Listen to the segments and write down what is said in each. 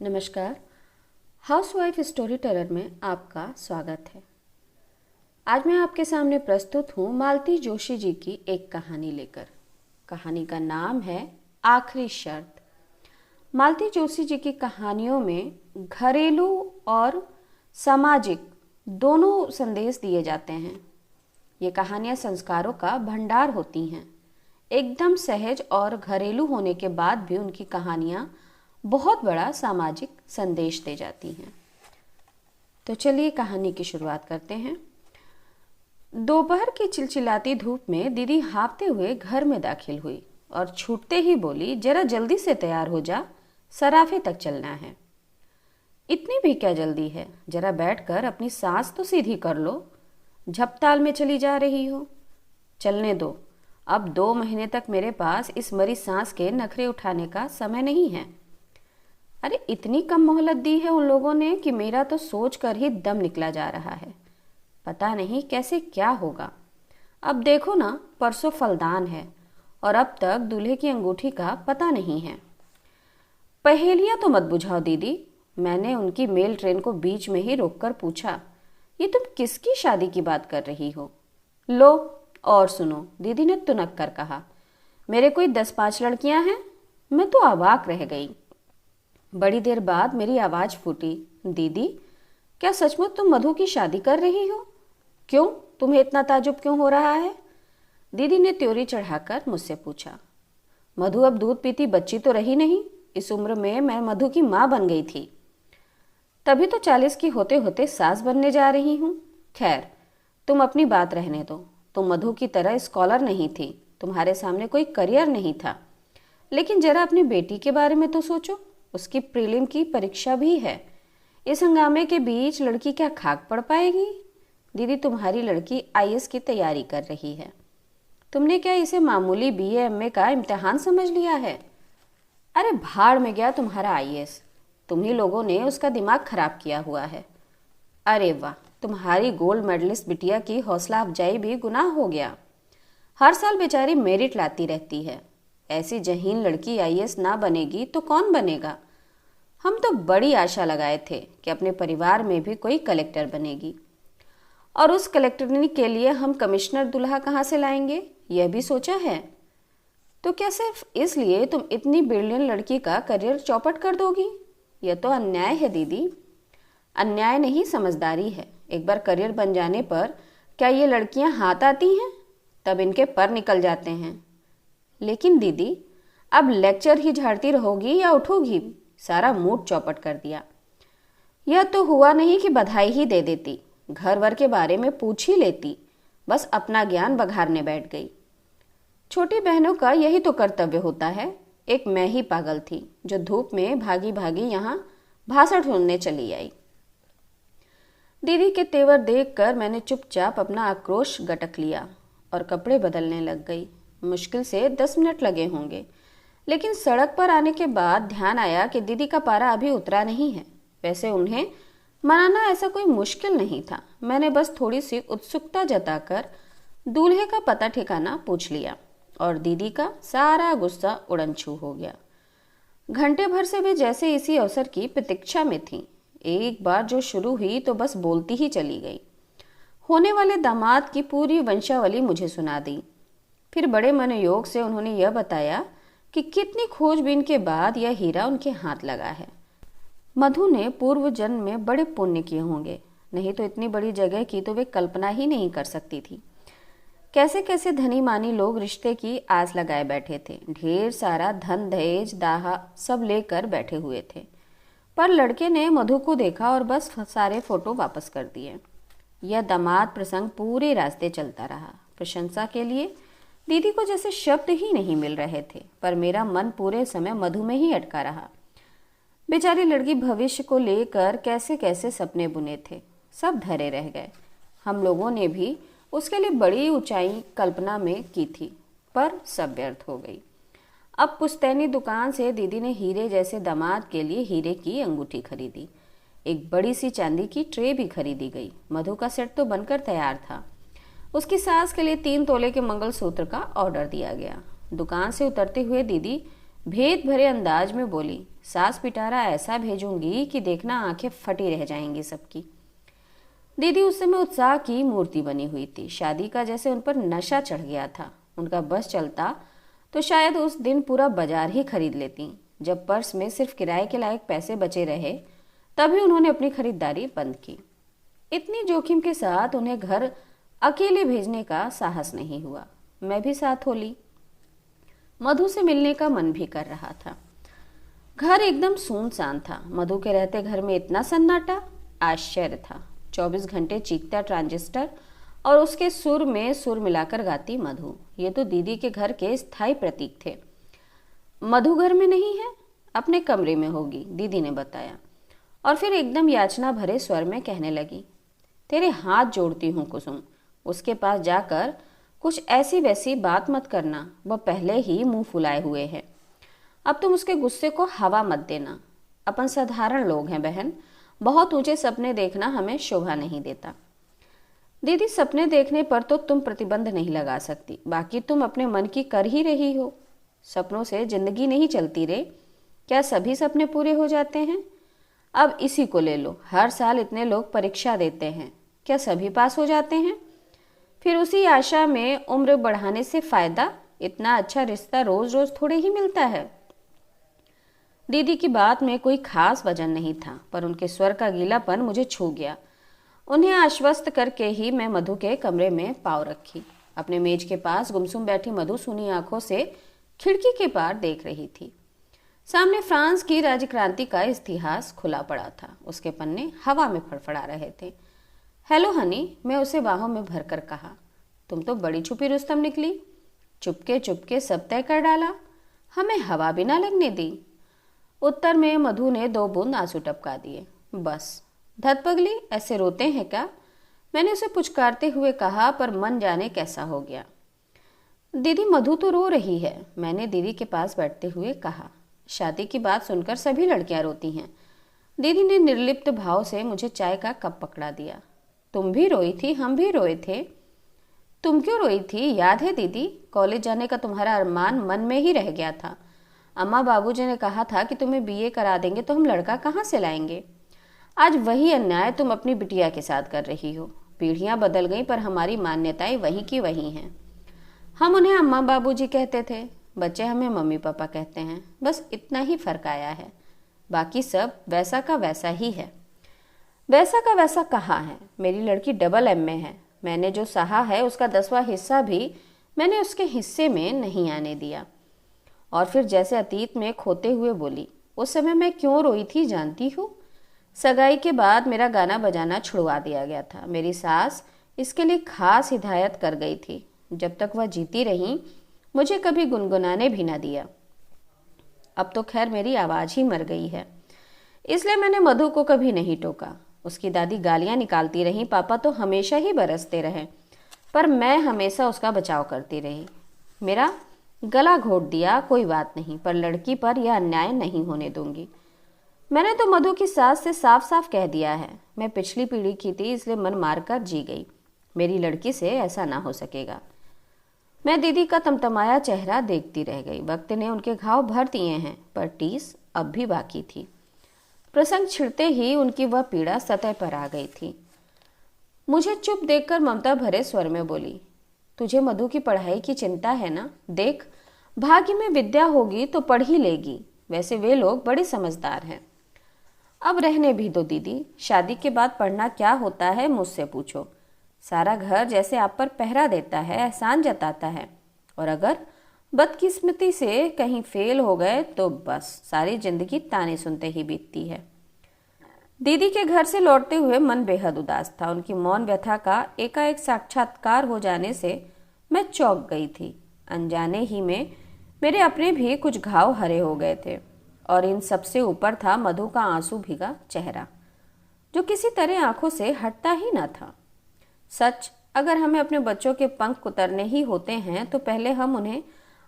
नमस्कार। Housewife story teller में आपका स्वागत है। आज मैं आपके सामने प्रस्तुत हूँ मालती जोशी जी की एक कहानी लेकर। कहानी का नाम है आखिरी शर्त। मालती जोशी जी की कहानियों में घरेलू और सामाजिक दोनों संदेश दिए जाते हैं। ये कहानियाँ संस्कारों का भंडार होती हैं। एकदम सहज और घरेलू होने के बाद भी उनकी कहानियाँ बहुत बड़ा सामाजिक संदेश दे जाती हैं। तो चलिए कहानी की शुरुआत करते हैं। दोपहर की चिलचिलाती धूप में दीदी हाँफते हुए घर में दाखिल हुई और छूटते ही बोली, जरा जल्दी से तैयार हो जा, सराफे तक चलना है। इतनी भी क्या जल्दी है, जरा बैठकर अपनी सांस तो सीधी कर लो, झपताल में चली जा रही हो। चलने दो, अब 2 महीने तक मेरे पास इस मरी सांस के नखरे उठाने का समय नहीं है। अरे इतनी कम मोहलत दी है उन लोगों ने कि मेरा तो सोच कर ही दम निकला जा रहा है। पता नहीं कैसे क्या होगा। अब देखो ना, परसों फलदान है और अब तक दूल्हे की अंगूठी का पता नहीं है। पहेलियां तो मत बुझाओ दीदी, मैंने उनकी मेल ट्रेन को बीच में ही रोककर पूछा, ये तुम किसकी शादी की बात कर रही हो? लो और सुनो, दीदी ने तुनक कर कहा। मेरे कोई 10-5 लड़कियां हैं। मैं तो अवाक रह गई। बड़ी देर बाद मेरी आवाज फूटी, दीदी क्या सचमुच तुम मधु की शादी कर रही हो? क्यों, तुम्हें इतना ताजुब क्यों हो रहा है? दीदी ने त्योरी चढ़ाकर मुझसे पूछा। मधु अब दूध पीती बच्ची तो रही नहीं। इस उम्र में मैं मधु की माँ बन गई थी। तभी तो 40 की होते होते सास बनने जा रही हूँ। खैर तुम अपनी बात रहने दो। तुम मधु की तरह स्कॉलर नहीं थी, तुम्हारे सामने कोई करियर नहीं था। लेकिन जरा अपनी बेटी के बारे में तो सोचो, उसकी प्रीलिम की परीक्षा भी है। इस हंगामे के बीच लड़की क्या खाक पड़ पाएगी? दीदी तुम्हारी लड़की आईएएस की तैयारी कर रही है। तुमने क्या इसे मामूली बीए एमए का इम्तिहान समझ लिया है? अरे भाड़ में गया तुम्हारा आईएएस, तुम ही लोगों ने उसका दिमाग खराब किया हुआ है। अरे वाह, तुम्हारी गोल्ड मेडलिस्ट बिटिया की हौसला अफजाई भी गुनाह हो गया। हर साल बेचारी मेरिट लाती रहती है। ऐसी जहीन लड़की आईएएस ना बनेगी तो कौन बनेगा? हम तो बड़ी आशा लगाए थे कि अपने परिवार में भी कोई कलेक्टर बनेगी, और उस कलेक्टरनी के लिए हम कमिश्नर दूल्हा कहाँ से लाएंगे, यह भी सोचा है। तो क्या सिर्फ इसलिए तुम इतनी ब्रिलियंट लड़की का करियर चौपट कर दोगी? यह तो अन्याय है दीदी। अन्याय नहीं, समझदारी है। एक बार करियर बन जाने पर क्या ये लड़कियां हाथ आती हैं? तब इनके पर निकल जाते हैं। लेकिन दीदी अब लेक्चर ही झाड़ती रहोगी या उठोगी? सारा मूड चौपट कर दिया। यह तो हुआ नहीं कि बधाई ही दे देती, घर वर के बारे में पूछ ही लेती, बस अपना ज्ञान बघारने बैठ गई। छोटी बहनों का यही तो कर्तव्य होता है। एक मैं ही पागल थी जो धूप में भागी भागी यहाँ भाषण सुनने चली आई। दीदी के तेवर देखकर मैंने चुपचाप अपना आक्रोश गटक लिया और कपड़े बदलने लग गई। मुश्किल से 10 मिनट लगे होंगे, लेकिन सड़क पर आने के बाद ध्यान आया कि दीदी का पारा अभी उतरा नहीं है। वैसे उन्हें मनाना ऐसा कोई मुश्किल नहीं था। मैंने बस थोड़ी सी उत्सुकता जताकर दूल्हे का पता ठिकाना पूछ लिया और दीदी का सारा गुस्सा उड़नछू हो गया। घंटे भर से वे जैसे इसी अवसर की प्रतीक्षा में थी। एक बार जो शुरू हुई तो बस बोलती ही चली गई। होने वाले दामाद की पूरी वंशावली मुझे सुना दी। फिर बड़े मनोयोग से उन्होंने यह बताया कि कितनी खोजबीन के बाद यह हीरा उनके हाथ लगा है। मधु ने पूर्व जन्म में बड़े पुण्य किए होंगे, नहीं तो इतनी बड़ी जगह की तो वे कल्पना ही नहीं कर सकती थी। कैसे कैसे धनी मानी लोग रिश्ते की आस लगाए बैठे थे। ढेर सारा धन दहेज दाहा सब लेकर बैठे हुए थे, पर लड़के ने मधु को देखा और बस सारे फोटो वापस कर दिए। यह दामाद प्रसंग पूरे रास्ते चलता रहा। प्रशंसा के लिए दीदी को जैसे शब्द ही नहीं मिल रहे थे, पर मेरा मन पूरे समय मधु में ही अटका रहा। बेचारी लड़की भविष्य को लेकर कैसे कैसे सपने बुने थे, सब धरे रह गए। हम लोगों ने भी उसके लिए बड़ी ऊंचाई कल्पना में की थी, पर सब व्यर्थ हो गई। अब पुश्तैनी दुकान से दीदी ने हीरे जैसे दामाद के लिए हीरे की अंगूठी खरीदी। एक बड़ी सी चांदी की ट्रे भी खरीदी गई। मधु का सेट तो बनकर तैयार था। उसकी सास के लिए 3 तोले के मंगलसूत्र का ऑर्डर दिया गया। दुकान से उतरते हुए दीदी भेद भरे अंदाज में बोली, सास पिटारा ऐसा भेजूंगी कि देखना आंखें फटी रह जाएंगी सबकी। दीदी उस समय उत्साह की मूर्ति बनी हुई थी। शादी का जैसे उन पर नशा चढ़ गया था। उनका बस चलता तो शायद उस दिन पूरा बाजार ही खरीद लेती। जब पर्स में सिर्फ किराए के लायक पैसे बचे रहे तभी उन्होंने अपनी खरीदारी बंद की। इतनी जोखिम के साथ उन्हें घर अकेले भेजने का साहस नहीं हुआ। मैं भी साथ हो ली। मधु से मिलने का मन भी कर रहा था। घर एकदम सुनसान था। मधु के रहते घर में इतना सन्नाटा, आश्चर्य था। 24 घंटे चीखता ट्रांजिस्टर और उसके सुर में सुर मिलाकर गाती मधु। ये तो दीदी के घर के स्थायी प्रतीक थे। मधु घर में नहीं है, अपने कमरे में होगी, दीदी ने बताया। और फिर एकदम याचना भरे स्वर में कहने लगी, तेरे हाथ जोड़ती हूँ कुसुम, उसके पास जाकर कुछ ऐसी वैसी बात मत करना। वह पहले ही मुंह फुलाए हुए है। अब तुम उसके गुस्से को हवा मत देना। अपन साधारण लोग हैं बहन, बहुत ऊंचे सपने देखना हमें शोभा नहीं देता। दीदी, सपने देखने पर तो तुम प्रतिबंध नहीं लगा सकती, बाकी तुम अपने मन की कर ही रही हो। सपनों से जिंदगी नहीं चलती रे। क्या सभी सपने पूरे हो जाते हैं? अब इसी को ले लो, हर साल इतने लोग परीक्षा देते हैं, क्या सभी पास हो जाते हैं? फिर उसी आशा में उम्र बढ़ाने से फायदा? इतना अच्छा रिश्ता रोज रोज थोड़े ही मिलता है। दीदी की बात में कोई खास वजन नहीं था, पर उनके स्वर का गीलापन मुझे छू गया। उन्हें आश्वस्त करके ही मैं मधु के कमरे में पाँव रखी। अपने मेज के पास गुमसुम बैठी मधु सुनी आंखों से खिड़की के पार देख रही थी। सामने फ्रांस की राजक्रांति का इतिहास खुला पड़ा था। उसके पन्ने हवा में फड़फड़ा रहे थे। हेलो हनी, मैं उसे बाहों में भरकर कहा। तुम तो बड़ी छुपी रुस्तम निकली। चुपके चुपके सब तय कर डाला, हमें हवा भी ना लगने दी। उत्तर में मधु ने 2 बूंद आंसू टपका दिए। बस, धत पगली, ऐसे रोते हैं क्या? मैंने उसे पुचकारते हुए कहा, पर मन जाने कैसा हो गया। दीदी, मधु तो रो रही है, मैंने दीदी के पास बैठते हुए कहा। शादी की बात सुनकर सभी लड़कियां रोती हैं। दीदी ने निर्लिप्त भाव से मुझे चाय का कप पकड़ा दिया। तुम भी रोई थी, हम भी रोए थे। तुम क्यों रोई थी, याद है दीदी? कॉलेज जाने का तुम्हारा अरमान मन में ही रह गया था। अम्मा बाबूजी ने कहा था कि तुम्हें बीए करा देंगे तो हम लड़का कहाँ से लाएंगे। आज वही अन्याय तुम अपनी बिटिया के साथ कर रही हो। पीढ़ियां बदल गई पर हमारी मान्यताएं वही की वही हैं। हम उन्हें अम्मा बाबूजी कहते थे, बच्चे हमें मम्मी पापा कहते हैं। बस इतना ही फर्क आया है, बाकी सब वैसा का वैसा ही है। वैसा का वैसा कहाँ है? मेरी लड़की डबल एम में है। मैंने जो सहा है उसका 10वां हिस्सा भी मैंने उसके हिस्से में नहीं आने दिया। और फिर जैसे अतीत में खोते हुए बोली, उस समय मैं क्यों रोई थी जानती हूँ? सगाई के बाद मेरा गाना बजाना छुड़वा दिया गया था। मेरी सास इसके लिए खास हिदायत कर गई थी। जब तक वह जीती रही मुझे कभी गुनगुनाने भी ना दिया। अब तो खैर मेरी आवाज़ ही मर गई है, इसलिए मैंने मधु को कभी नहीं टोका। उसकी दादी गालियाँ निकालती रही, पापा तो हमेशा ही बरसते रहे, पर मैं हमेशा उसका बचाव करती रही। मेरा गला घोट दिया, कोई बात नहीं, पर लड़की पर यह अन्याय नहीं होने दूंगी। मैंने तो मधु की सास से साफ साफ कह दिया है। मैं पिछली पीढ़ी की थी, इसलिए मन मारकर जी गई। मेरी लड़की से ऐसा ना हो सकेगा। मैं दीदी का तमतमाया चेहरा देखती रह गई। वक्त ने उनके घाव भर दिए हैं, पर टीस अब भी बाकी थी। प्रसंग छिड़ते ही उनकी वह पीड़ा सतह पर आ गई थी। मुझे चुप देखकर ममता भरे स्वर में बोली, तुझे मधु की पढ़ाई की चिंता है ना? देख, भाग्य में विद्या होगी तो पढ़ ही लेगी। वैसे वे लोग बड़े समझदार हैं। अब रहने भी दो दीदी, शादी के बाद पढ़ना क्या होता है मुझसे पूछो। सारा घर जैसे आप पर पहरा देता है, एहसान जताता है, और अगर बदकिस्मती से कहीं फेल हो गए तो बस सारी जिंदगी ताने सुनते ही बीतती है। दीदी के घर से लौटते हुए मन बेहद उदास था। उनकी मौन व्यथा का एकाएक साक्षात्कार हो जाने से मैं चौंक गई थी। अनजाने ही में मेरे अपने भी कुछ घाव हरे हो गए थे, और इन सबसे ऊपर था मधु का आंसू भीगा चेहरा, जो किसी तरह आंखों से हटता ही न था। सच, अगर हमें अपने बच्चों के पंख कुतरने ही होते हैं तो पहले हम उन्हें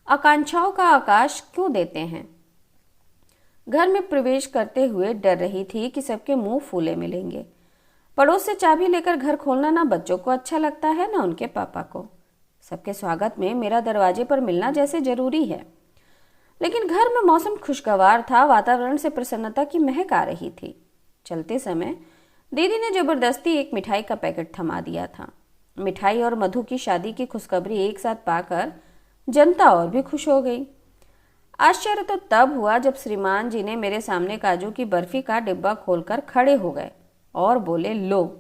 आकांक्षाओं का आकाश क्यों देते हैं। घर में प्रवेश करते हुए डर रही थी कि सबके मुंह फूले मिलेंगे। पड़ोस से चाबी लेकर घर खोलना ना बच्चों को अच्छा लगता है ना उनके पापा को। सबके स्वागत में मेरा दरवाजे पर मिलना जैसे जरूरी है। लेकिन घर में मौसम खुशगवार था, वातावरण से प्रसन्नता की महक आ रही थी। चलते समय दीदी ने जबरदस्ती एक मिठाई का पैकेट थमा दिया था। मिठाई और मधु की शादी की खुशखबरी एक साथ पाकर जनता और भी खुश हो गई। आश्चर्य तो तब हुआ जब श्रीमान जी ने मेरे सामने काजू की बर्फी का डिब्बा खोलकर खड़े हो गए और बोले, लो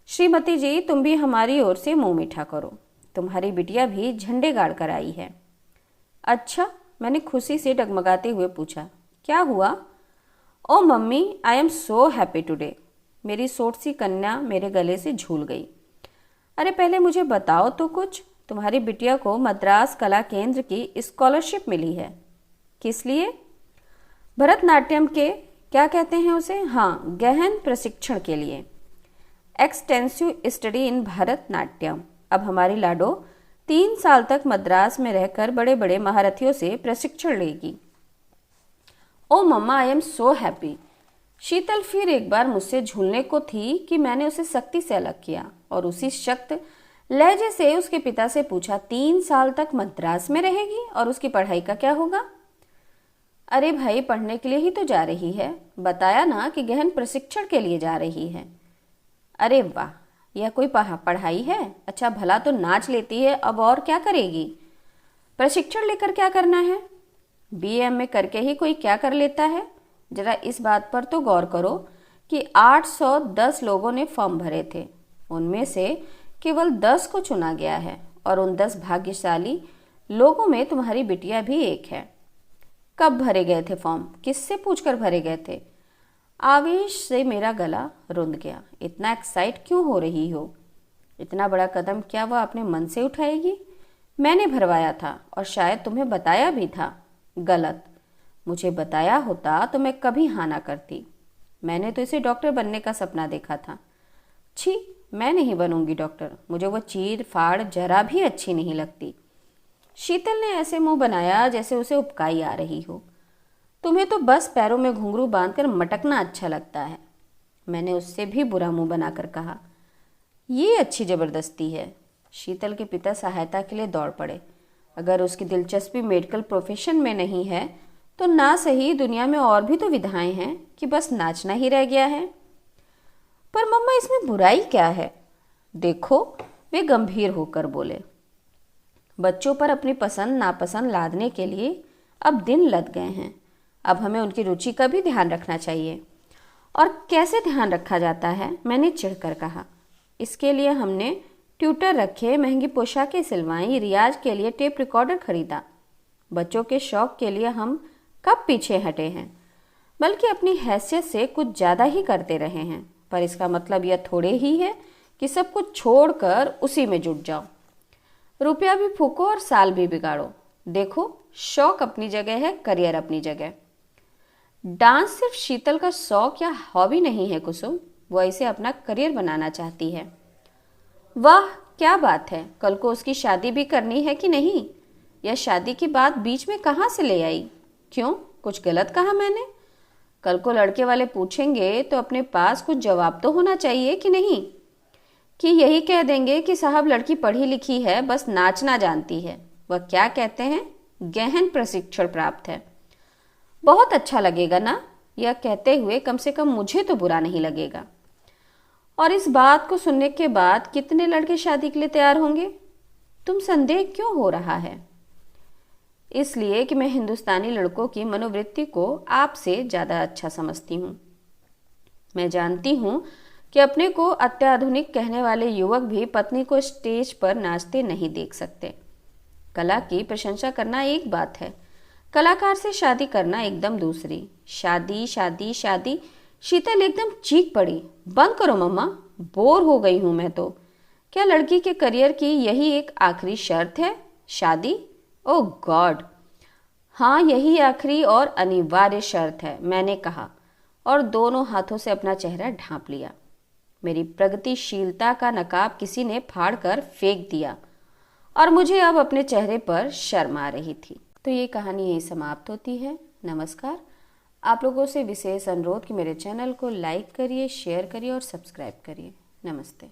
श्रीमती जी, तुम भी हमारी ओर से मुंह मीठा करो, तुम्हारी बिटिया भी झंडे गाड़ कर आई है। अच्छा, मैंने खुशी से डगमगाते हुए पूछा, क्या हुआ? Oh mummy, I am so happy today. मेरी सोट सी कन्या मेरे गले से झूल गई। अरे पहले मुझे बताओ तो कुछ, तुम्हारी बिटिया को मद्रास कला केंद्र की स्कॉलरशिप मिली है। किस लिए? भरतनाट्यम के, क्या कहते हैं उसे, हाँ, गहन प्रशिक्षण के लिए, एक्सटेंसिव स्टडी इन भरतनाट्यम। अब हमारी लाडो 3 साल तक मद्रास में रहकर बड़े बड़े महारथियों से प्रशिक्षण लेगी। ओ मम्मा, आई एम सो हैप्पी। शीतल फिर एक बार मुझसे झूलने को थी कि मैंने उसे सख्ती से अलग किया और उसी शक्त लहजे से उसके पिता से पूछा, 3 साल तक मद्रास में रहेगी और उसकी पढ़ाई का क्या होगा? अरे भाई, पढ़ने के लिए ही तो जा रही है, बताया ना कि गहन प्रशिक्षण के लिए जा रही है। अरे वाह, यह कोई पढ़ाई है? अच्छा भला तो नाच लेती है, अब और क्या करेगी? प्रशिक्षण लेकर क्या करना है? BA करके ही कोई क्या कर लेता है? जरा इस बात पर तो गौर करो कि 810 लोगों ने फॉर्म भरे थे, उनमें से केवल 10 को चुना गया है और उन 10 भाग्यशाली लोगों में तुम्हारी बिटिया भी एक है। कब भरे गए थे फॉर्म? किससे पूछकर भरे गए थे? आवेश से मेरा गला रुंध गया। इतना एक्साइट क्यों हो रही हो? इतना बड़ा कदम क्या वह अपने मन से उठाएगी? मैंने भरवाया था और शायद तुम्हें बताया भी था। गलत। मुझे बताया होता तो मैं कभी हाँ ना करती। मैंने तो इसे डॉक्टर बनने का सपना देखा था। छी, मैं नहीं बनूंगी डॉक्टर, मुझे वो चीर फाड़ जरा भी अच्छी नहीं लगती। शीतल ने ऐसे मुंह बनाया जैसे उसे उपकाई आ रही हो। तुम्हें तो बस पैरों में घुंघरू बांधकर मटकना अच्छा लगता है। मैंने उससे भी बुरा मुंह बनाकर कहा, ये अच्छी जबरदस्ती है। शीतल के पिता सहायता के लिए दौड़ पड़े। अगर उसकी दिलचस्पी मेडिकल प्रोफेशन में नहीं है तो ना सही दुनिया में और भी तो विधाएं हैं कि बस नाचना ही रह गया है। पर मम्मा, इसमें बुराई क्या है? देखो, वे गंभीर होकर बोले, बच्चों पर अपनी पसंद नापसंद लादने के लिए अब दिन लद गए हैं। अब हमें उनकी रुचि का भी ध्यान रखना चाहिए। और कैसे ध्यान रखा जाता है? मैंने चिढ़कर कहा। इसके लिए हमने ट्यूटर रखे, महंगी पोशाकें सिलवाई, रियाज के लिए टेप रिकॉर्डर खरीदा। बच्चों के शौक के लिए हम कब पीछे हटे हैं, बल्कि अपनी हैसियत से कुछ ज़्यादा ही करते रहे हैं। पर इसका मतलब यह थोड़े ही है कि सब कुछ छोड़कर उसी में जुट जाओ। रुपया भी फूको और साल भी बिगाड़ो। देखो, शौक अपनी जगह है, करियर अपनी जगह। डांस सिर्फ शीतल का शौक या हॉबी नहीं है कुसुम, वह इसे अपना करियर बनाना चाहती है। वाह, क्या बात है। कल को उसकी शादी भी करनी है कि नहीं? यह शादी की बात बीच में कहाँ से ले आई? क्यों, कुछ गलत कहा मैंने? कल को लड़के वाले पूछेंगे तो अपने पास कुछ जवाब तो होना चाहिए कि नहीं? कि यही कह देंगे कि साहब लड़की पढ़ी लिखी है, बस नाचना जानती है। वह क्या कहते हैं, गहन प्रशिक्षण प्राप्त है। बहुत अच्छा लगेगा ना? यह कहते हुए कम से कम मुझे तो बुरा नहीं लगेगा। और इस बात को सुनने के बाद कितने लड़के शादी के लिए तैयार होंगे? तुम संदेह क्यों हो रहा है? इसलिए कि मैं हिंदुस्तानी लड़कों की मनोवृत्ति को आपसे ज़्यादा अच्छा समझती हूँ। मैं जानती हूँ कि अपने को अत्याधुनिक कहने वाले युवक भी पत्नी को स्टेज पर नाचते नहीं देख सकते। कला की प्रशंसा करना एक बात है, कलाकार से शादी करना एकदम दूसरी। शादी शादी शादी। शीतल एकदम चीख पड़ी, बंद करो मम्मा, बोर हो गई हूं मैं तो। क्या लड़की के करियर की यही एक आखिरी शर्त है, शादी? ओह गॉड, हाँ, यही आखिरी और अनिवार्य शर्त है, मैंने कहा और दोनों हाथों से अपना चेहरा ढांप लिया। मेरी प्रगतिशीलता का नकाब किसी ने फाड़ कर फेंक दिया और मुझे अब अपने चेहरे पर शर्म आ रही थी। तो ये कहानी यही समाप्त होती है। नमस्कार। आप लोगों से विशेष अनुरोध कि मेरे चैनल को लाइक करिए, शेयर करिए और सब्सक्राइब करिए। नमस्ते।